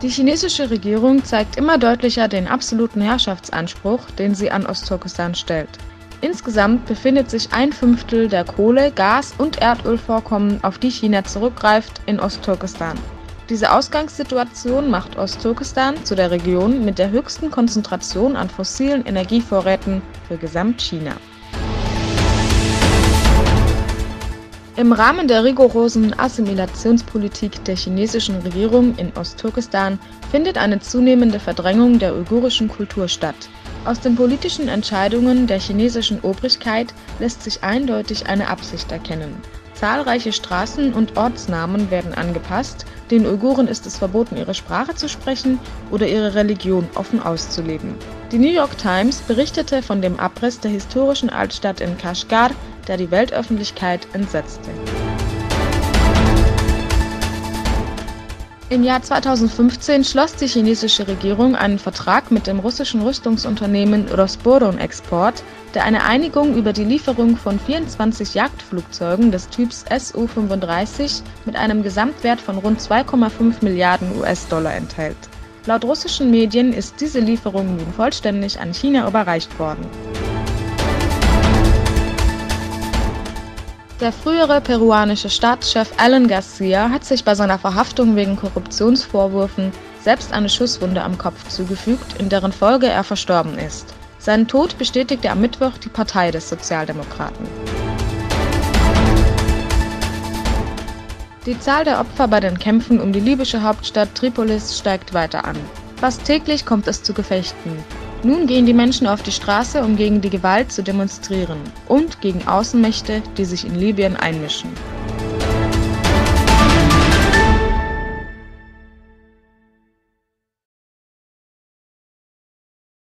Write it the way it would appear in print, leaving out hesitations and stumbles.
Die chinesische Regierung zeigt immer deutlicher den absoluten Herrschaftsanspruch, den sie an Ostturkestan stellt. Insgesamt befindet sich 1/5 der Kohle-, Gas- und Erdölvorkommen, auf die China zurückgreift, in Ostturkestan. Diese Ausgangssituation macht Ostturkestan zu der Region mit der höchsten Konzentration an fossilen Energievorräten für Gesamtchina. Im Rahmen der rigorosen Assimilationspolitik der chinesischen Regierung in Ostturkestan findet eine zunehmende Verdrängung der uigurischen Kultur statt. Aus den politischen Entscheidungen der chinesischen Obrigkeit lässt sich eindeutig eine Absicht erkennen. Zahlreiche Straßen- und Ortsnamen werden angepasst, den Uiguren ist es verboten, ihre Sprache zu sprechen oder ihre Religion offen auszuleben. Die New York Times berichtete von dem Abriss der historischen Altstadt in Kashgar, der die Weltöffentlichkeit entsetzte. Im Jahr 2015 schloss die chinesische Regierung einen Vertrag mit dem russischen Rüstungsunternehmen Rosporon Export, der eine Einigung über die Lieferung von 24 Jagdflugzeugen des Typs Su-35 mit einem Gesamtwert von rund 2,5 Milliarden US-Dollar enthält. Laut russischen Medien ist diese Lieferung nun vollständig an China überreicht worden. Der frühere peruanische Staatschef Alan Garcia hat sich bei seiner Verhaftung wegen Korruptionsvorwürfen selbst eine Schusswunde am Kopf zugefügt, in deren Folge er verstorben ist. Seinen Tod bestätigte am Mittwoch die Partei des Sozialdemokraten. Die Zahl der Opfer bei den Kämpfen um die libysche Hauptstadt Tripolis steigt weiter an. Fast täglich kommt es zu Gefechten. Nun gehen die Menschen auf die Straße, um gegen die Gewalt zu demonstrieren und gegen Außenmächte, die sich in Libyen einmischen.